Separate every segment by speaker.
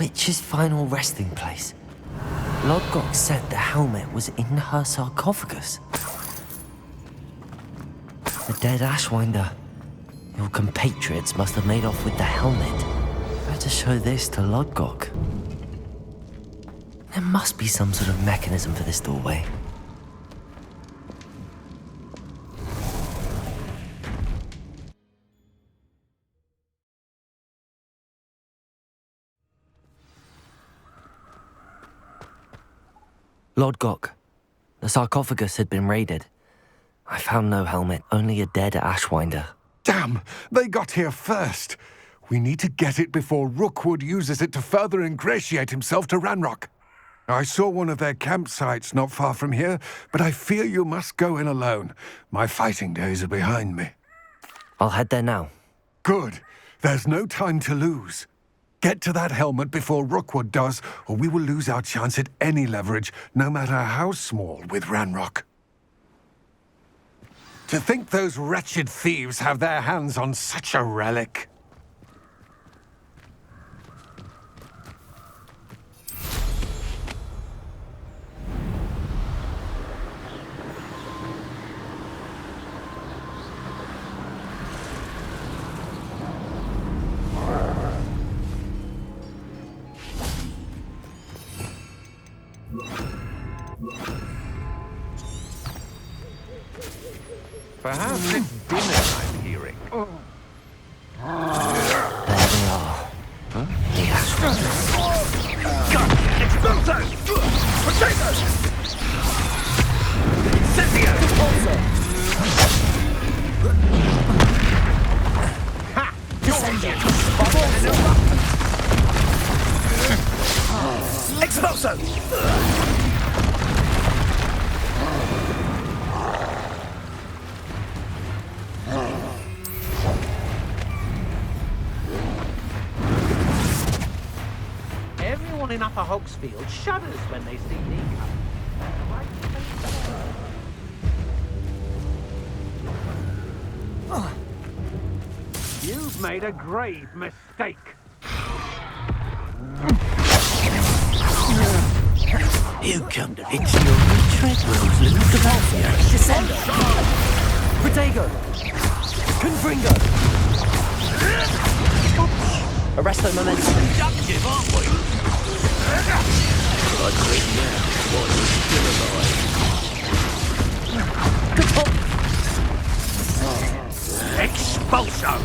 Speaker 1: witch's final resting place. Lodgok said the helmet was in her sarcophagus. The dead Ashwinder. Your compatriots must have made off with the helmet. Better show this to Lodgok. There must be some sort of mechanism for this doorway. Lodgok. The sarcophagus had been raided. I found no helmet, only a dead Ashwinder.
Speaker 2: Damn! They got here first! We need to get it before Rookwood uses it to further ingratiate himself to Ranrock. I saw one of their campsites not far from here, but I fear you must go in alone. My fighting days are behind me.
Speaker 1: I'll head there now.
Speaker 2: Good. There's no time to lose. Get to that helmet before Rookwood does, or we will lose our chance at any leverage, no matter how small, with Ranrock. To think those wretched thieves have their hands on such a relic.
Speaker 3: Perhaps it's dinner I'm hearing.
Speaker 1: There they are. Huh? The Ashwinders.
Speaker 3: Gun! Exploso! Potatoes! Incendio! Ha! Exploso! Everyone in Upper Hogsfield shudders when they see me come. You've made a grave mistake.
Speaker 1: You come to fix your retreat, Rose. Look about here. Descendo. Protego. Confringo. Arresto momentum.
Speaker 3: Productive, aren't we? I'd bring now while you're still alive. Expulso!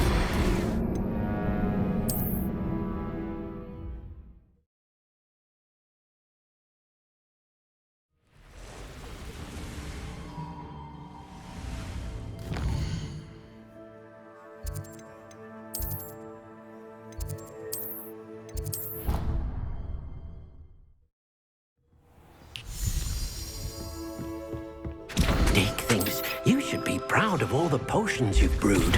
Speaker 1: Dick thinks you should be proud of all the potions you've brewed.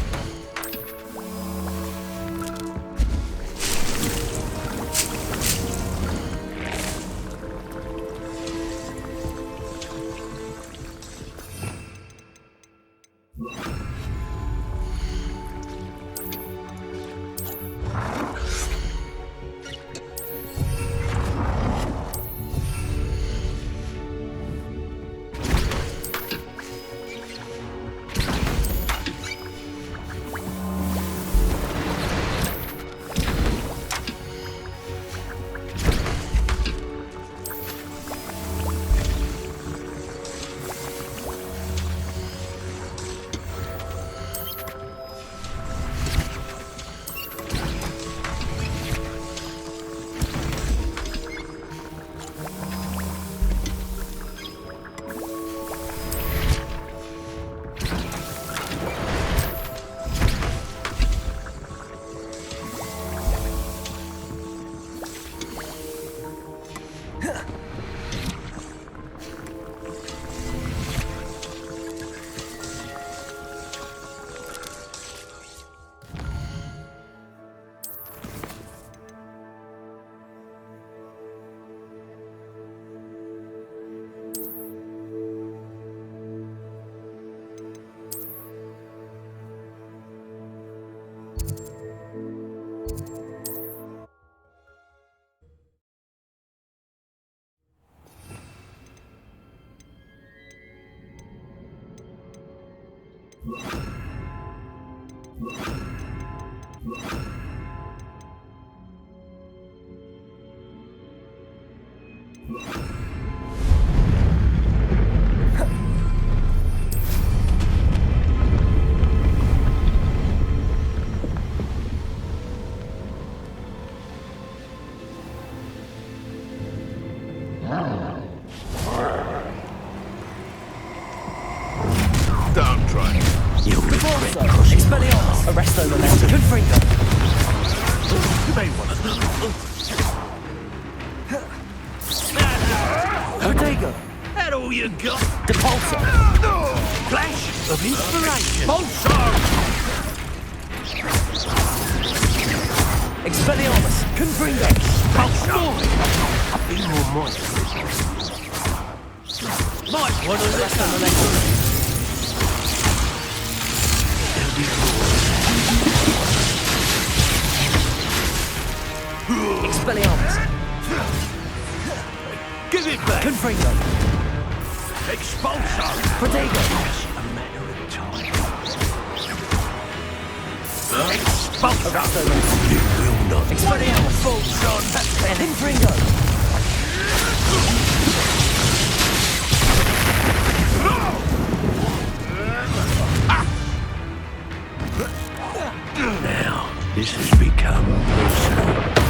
Speaker 3: Don't try.
Speaker 1: You
Speaker 4: Forza, Expelliarmus, Arresto Momentum, Confringo,
Speaker 3: You may want to.
Speaker 1: Protego.
Speaker 3: That all you got?
Speaker 4: Depulso,
Speaker 3: Flash of inspiration.
Speaker 4: Expelliarmus, Confringo,
Speaker 3: Be more moist. Might want to let
Speaker 4: Arresto Momentum, Expelliarmus,
Speaker 3: Give it back.
Speaker 4: Confringo,
Speaker 3: Expulsor.
Speaker 4: Protego,
Speaker 3: A matter of time. Expulsor.
Speaker 4: Arresto Momentum,
Speaker 3: You will not.
Speaker 4: Expelliarmus,
Speaker 3: False on.
Speaker 4: Confringo,
Speaker 3: Now, this has become personal.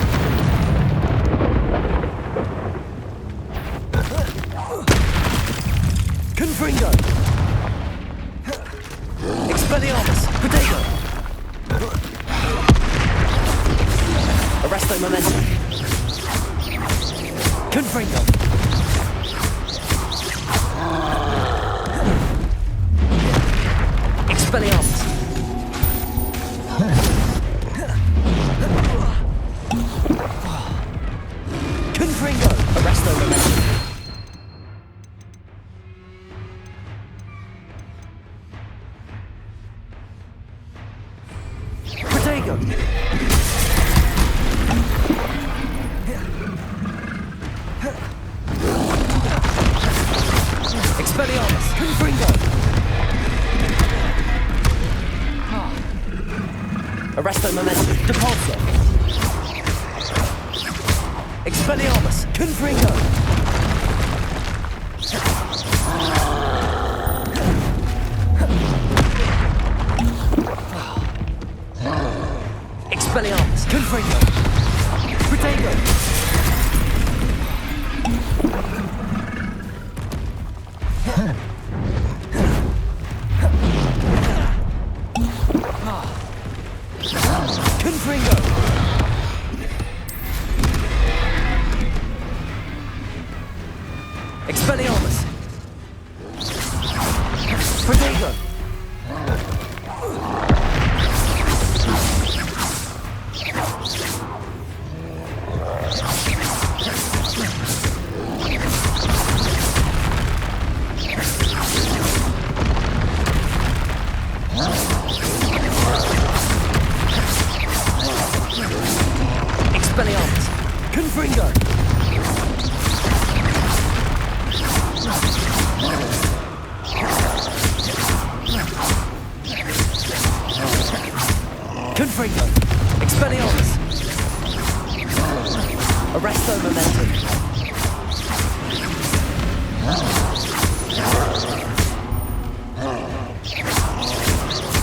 Speaker 4: Confringo, Expelliarmus, Protego, Arresto Momentum, Confringo, Expelliarmus, Confringo, Arresto Momentum, Protego, Expelliarmus, Confringo, Arresto Momentum, Depulso, Expelliarmus, Confringo, Expelliarmus, Confringo, Protego, Confringo, Expelliarmus, Protego, Expelliarmus, Confringo, Confringo, Expelliarmus, Arresto Momentum,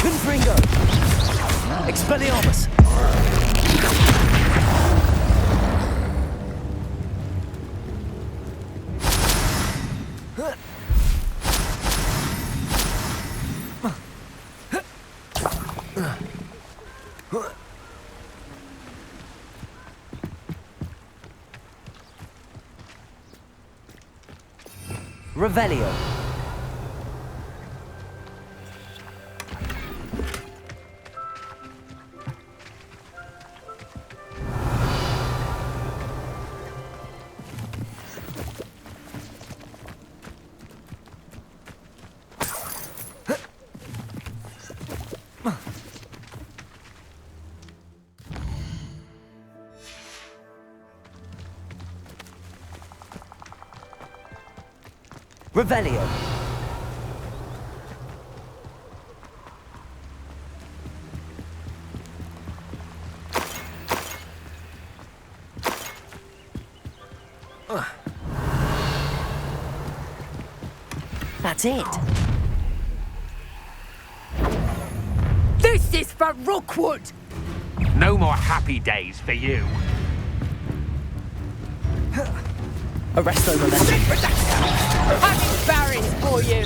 Speaker 4: Confringo, Expelliarmus, Revelio, Revelio, That's it.
Speaker 5: This is for Rookwood!
Speaker 3: No more happy days for you.
Speaker 4: Arresto momentum.
Speaker 5: Having barrels for you!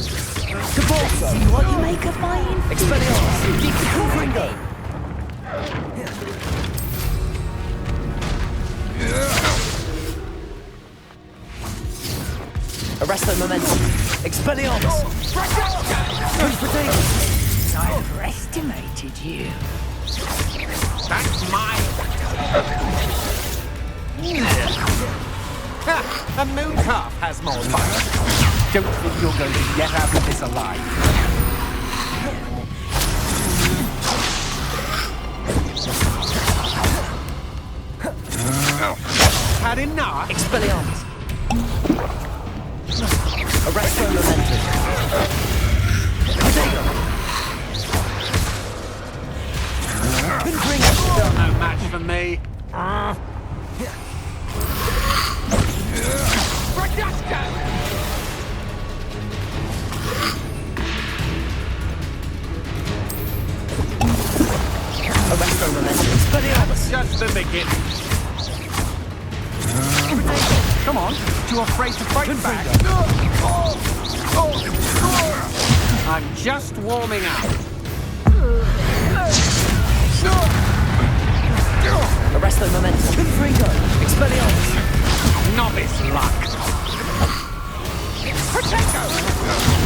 Speaker 4: Cabalso.
Speaker 5: See what you make of my influence.
Speaker 4: Expelliarmus. Confringo. Arresto momentum. Expelliarmus. Protego.
Speaker 5: I overestimated you.
Speaker 3: That's mine. A moon calf has more fire. Don't think you're going to get out of this alive. Had enough?
Speaker 4: Expelliarmus. Arresto momentum. Protego. Confringo.
Speaker 3: Still no match for me.
Speaker 4: Arresto momentum. Expelliarmus.
Speaker 3: Just the beginning. Come on, too afraid to fight back. I'm just warming up.
Speaker 4: Arresto momentum. Confringo. Expelliarmus.
Speaker 3: Novice luck. Protego!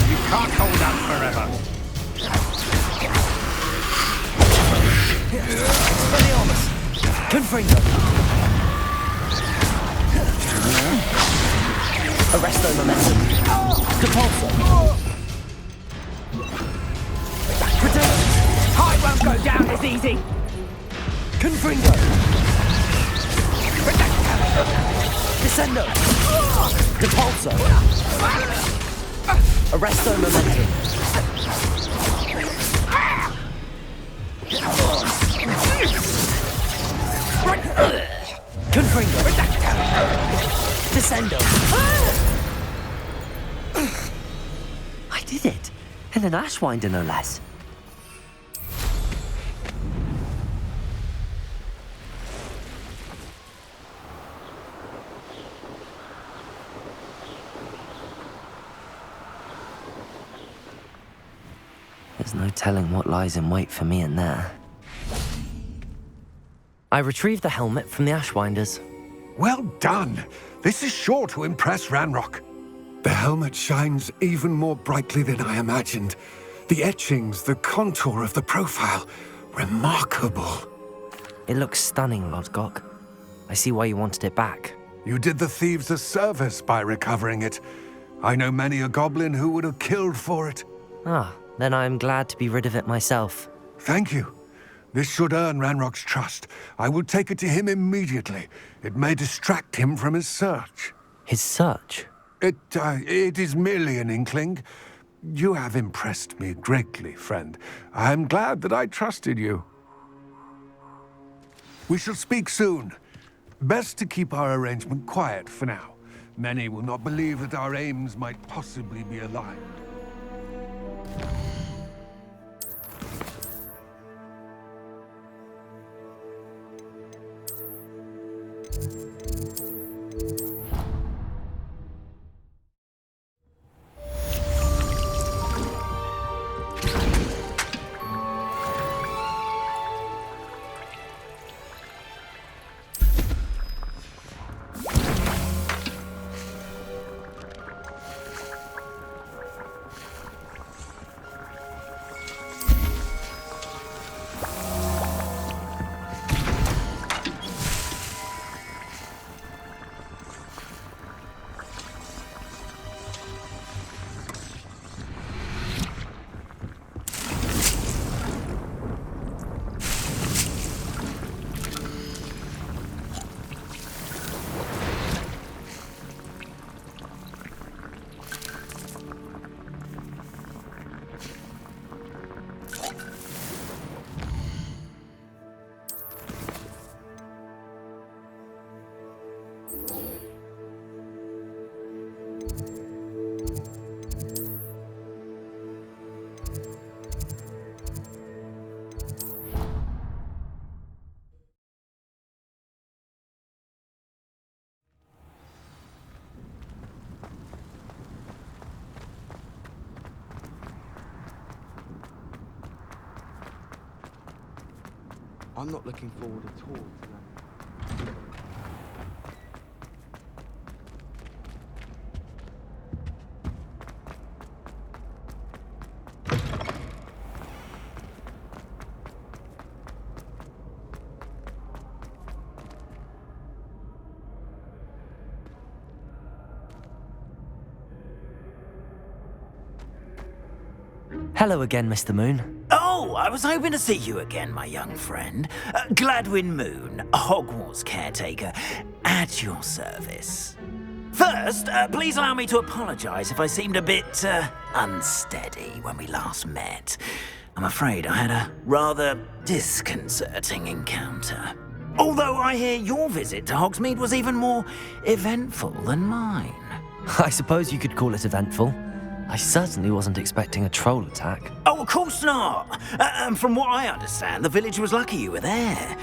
Speaker 3: You can't hold out forever.
Speaker 4: Expelliarmus. Confringo. Arresto momentum. Capulso. Protego.
Speaker 5: I won't go down as easy.
Speaker 4: Confringo. Descendo. Capulso. Arresto momentum. Confringo. Descendo. I did it. And an Ashwinder, no less. There's no telling what lies in wait for me in there. I retrieved the helmet from the Ashwinders.
Speaker 2: Well done. This is sure to impress Ranrock. The helmet shines even more brightly than I imagined. The etchings, the contour of the profile. Remarkable.
Speaker 4: It looks stunning, Lodgok. I see why you wanted it back.
Speaker 2: You did the thieves a service by recovering it. I know many a goblin who would have killed for it.
Speaker 4: Ah, then I am glad to be rid of it myself.
Speaker 2: Thank you. This should earn Ranrock's trust. I will take it to him immediately. It may distract him from his search.
Speaker 4: His search?
Speaker 2: It is merely an inkling. You have impressed me greatly, friend. I am glad that I trusted you. We shall speak soon. Best to keep our arrangement quiet for now. Many will not believe that our aims might possibly be aligned.
Speaker 6: I'm not looking forward at all to that.
Speaker 4: Hello again, Mr. Moon.
Speaker 1: Oh, I was hoping to see you again, my young friend. Gladwin Moon, Hogwarts caretaker, at your service. First, please allow me to apologise if I seemed a bit unsteady when we last met. I'm afraid I had a rather disconcerting encounter. Although I hear your visit to Hogsmeade was even more eventful than mine.
Speaker 4: I suppose you could call it eventful. I certainly wasn't expecting a troll attack.
Speaker 1: Oh, of course not. And from what I understand, the village was lucky you were there.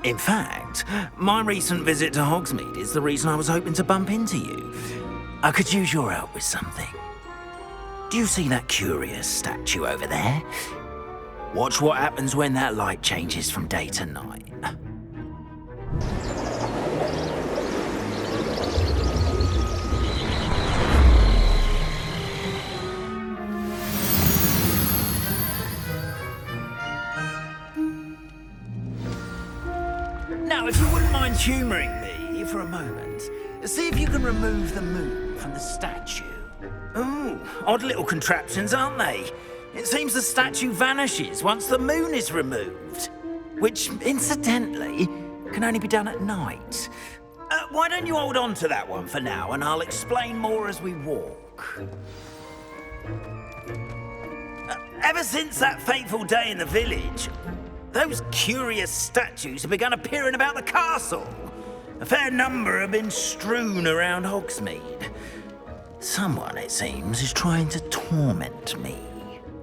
Speaker 1: In fact, my recent visit to Hogsmeade is the reason I was hoping to bump into you. I could use your help with something. Do you see that curious statue over there? Watch what happens when that light changes from day to night. Now, if you wouldn't mind humouring me for a moment, see if you can remove the moon from the statue. Ooh, odd little contraptions, aren't they? It seems the statue vanishes once the moon is removed, which, incidentally, can only be done at night. Why don't you hold on to that one for now, and I'll explain more as we walk. Ever since that fateful day in the village, those curious statues have begun appearing about the castle. A fair number have been strewn around Hogsmeade. Someone, it seems, is trying to torment me.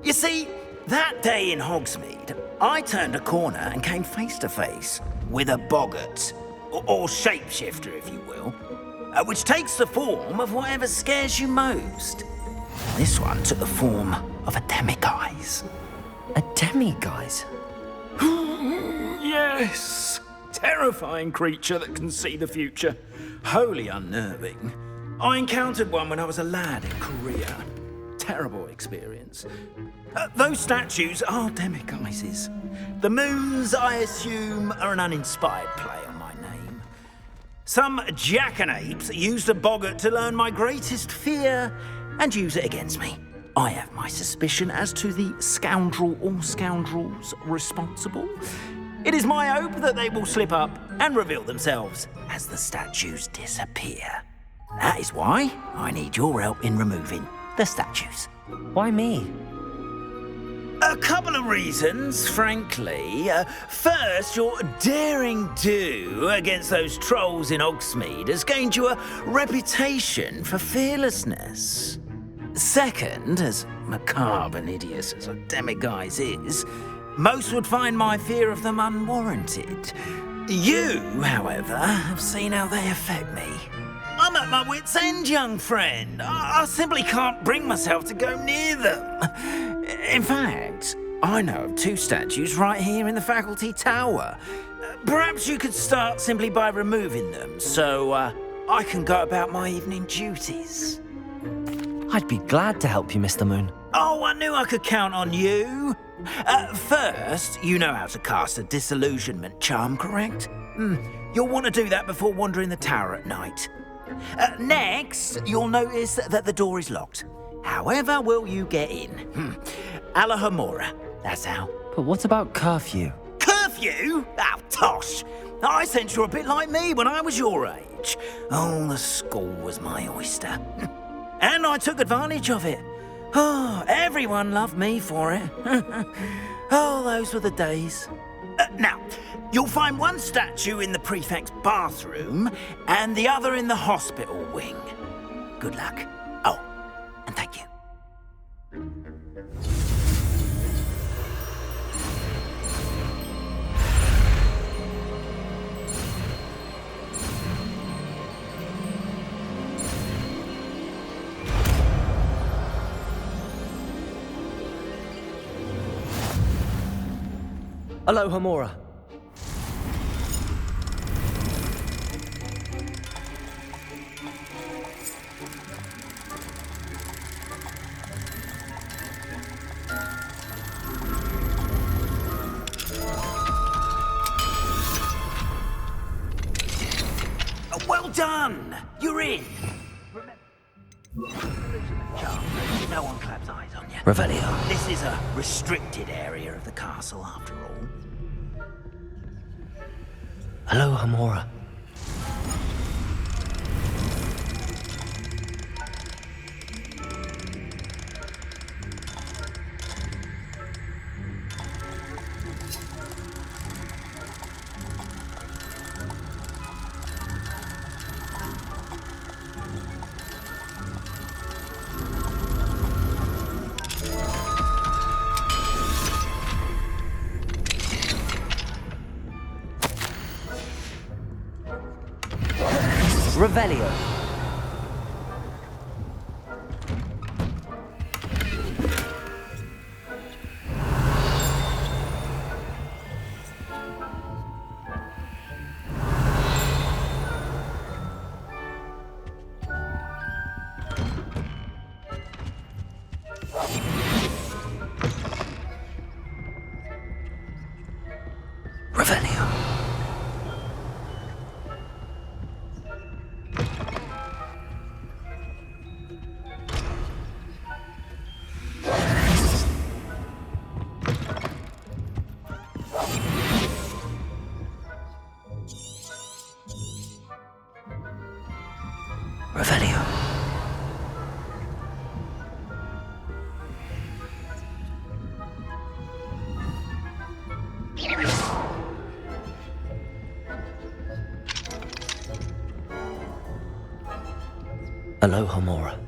Speaker 1: You see, that day in Hogsmeade, I turned a corner and came face to face with a boggart, or shapeshifter, if you will, which takes the form of whatever scares you most. This one took the form of a demiguise.
Speaker 4: A demiguise?
Speaker 1: Yes! Terrifying creature that can see the future. Wholly unnerving. I encountered one when I was a lad in Korea. Terrible experience. Those statues are demiguises. The moons, I assume, are an uninspired play on my name. Some jackanapes used a boggart to learn my greatest fear and use it against me. I have my suspicion as to the scoundrel or scoundrels responsible. It is my hope that they will slip up and reveal themselves as the statues disappear. That is why I need your help in removing the statues.
Speaker 4: Why me?
Speaker 1: A couple of reasons, frankly. First, your daring do against those trolls in Hogsmeade has gained you a reputation for fearlessness. Second, as macabre and hideous as a demiguise is, most would find my fear of them unwarranted. You, however, have seen how they affect me. I'm at my wit's end, young friend. I simply can't bring myself to go near them. In fact, I know of two statues right here in the faculty tower. Perhaps you could start simply by removing them, so I can go about my evening duties.
Speaker 4: I'd be glad to help you, Mr. Moon.
Speaker 1: Oh, I knew I could count on you. First, you know how to cast a disillusionment charm, correct? You'll want to do that before wandering the tower at night. Next, you'll notice that the door is locked. However will you get in? Alahomora, that's how.
Speaker 4: But what about curfew?
Speaker 1: Curfew? Oh, tosh. I sense you're a bit like me when I was your age. Oh, the school was my oyster. And I took advantage of it. Oh, everyone loved me for it. Oh, those were the days. Now, you'll find one statue in the prefect's bathroom and the other in the hospital wing. Good luck. Oh, and thank you.
Speaker 4: Alohomora.
Speaker 1: done! You're in! Charm, no one claps eyes on you.
Speaker 4: Revelio.
Speaker 1: This is a restricted area of the castle, after all.
Speaker 4: Hello, Hamora. Revelio. Revelio. Revelio. Hello, Hamora.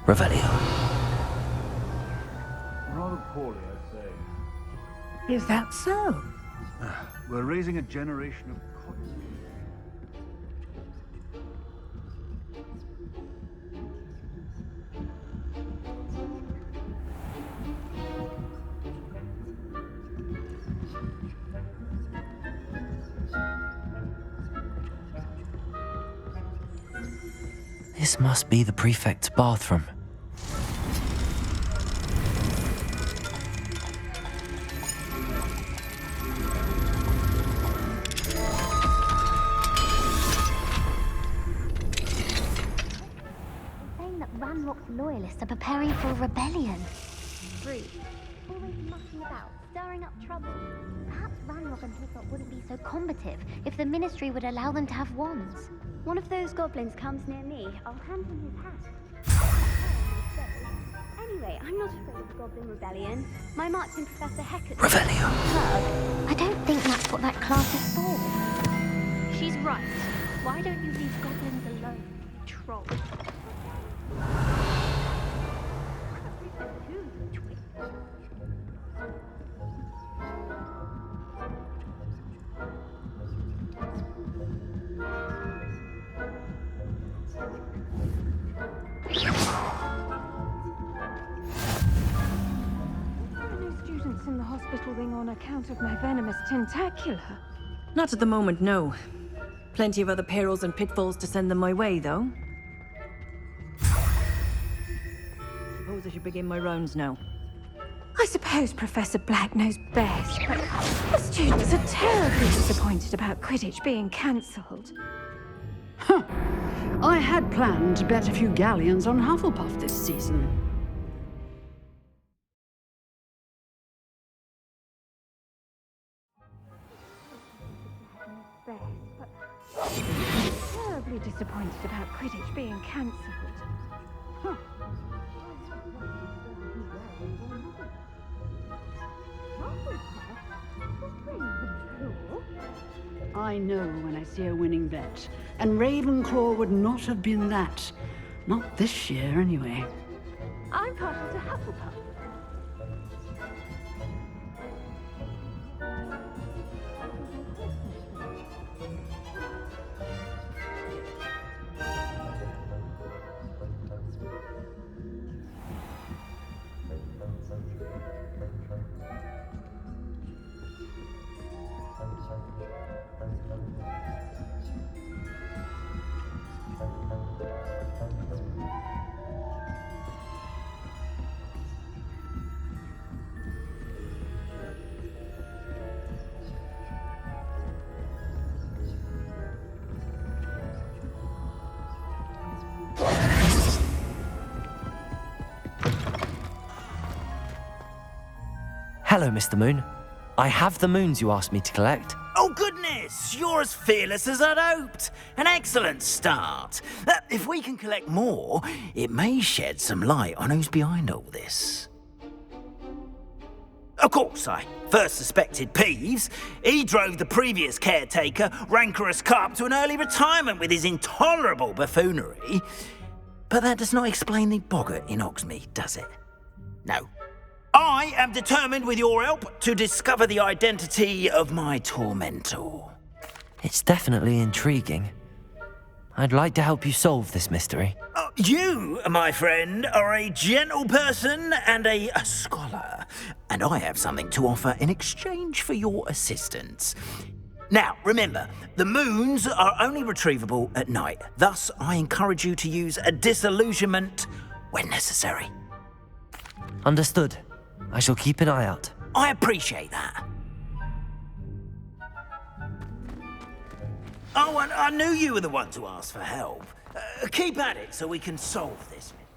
Speaker 4: Revelio.
Speaker 7: Rather poorly, I'd say.
Speaker 5: Is that so?
Speaker 7: We're raising a generation of cotton.
Speaker 4: This must be the prefect's bathroom.
Speaker 8: Saying that Ranrock's loyalists are preparing for a rebellion. Rude. Always mucking about, stirring up trouble. Perhaps Ranrock and Hilltop wouldn't be so combative if the Ministry would allow them to have wands. One of those goblins comes near me, I'll hand him his hat. Anyway, I'm not afraid of the Goblin Rebellion. My marching Professor Heckert...
Speaker 4: Revelio.
Speaker 8: I don't think that's what that class is for. She's right. Why don't you leave goblins alone, you troll?
Speaker 9: Students in the hospital wing on account of my venomous tentacular. Not at the moment, no. Plenty of other perils and pitfalls to send them my way, though. Suppose I should begin my rounds now.
Speaker 5: I suppose Professor Black knows best, but the students are terribly disappointed about Quidditch being cancelled.
Speaker 10: I had planned to bet a few galleons on Hufflepuff this season.
Speaker 9: Terribly
Speaker 5: terribly disappointed about Quidditch being cancelled.
Speaker 10: I know when I see a winning bet, and Ravenclaw would not have been that. Not this year, anyway.
Speaker 5: I'm partial to Hufflepuff.
Speaker 4: Hello, Mr. Moon. I have the moons you asked me to collect.
Speaker 1: Oh, goodness! You're as fearless as I'd hoped. An excellent start. If we can collect more, it may shed some light on who's behind all this. Of course, I first suspected Peeves. He drove the previous caretaker, Rancorous Carp, to an early retirement with his intolerable buffoonery. But that does not explain the boggart in Hogsmeade, does it? No. I am determined, with your help, to discover the identity of my tormentor.
Speaker 4: It's definitely intriguing. I'd like to help you solve this mystery.
Speaker 1: You, my friend, are a gentle person and a scholar, and I have something to offer in exchange for your assistance. Now, remember, the moons are only retrievable at night. Thus, I encourage you to use a disillusionment when necessary.
Speaker 4: Understood. I shall keep an eye out.
Speaker 1: I appreciate that. Oh, and I knew you were the one to ask for help. Keep at it so we can solve this mystery.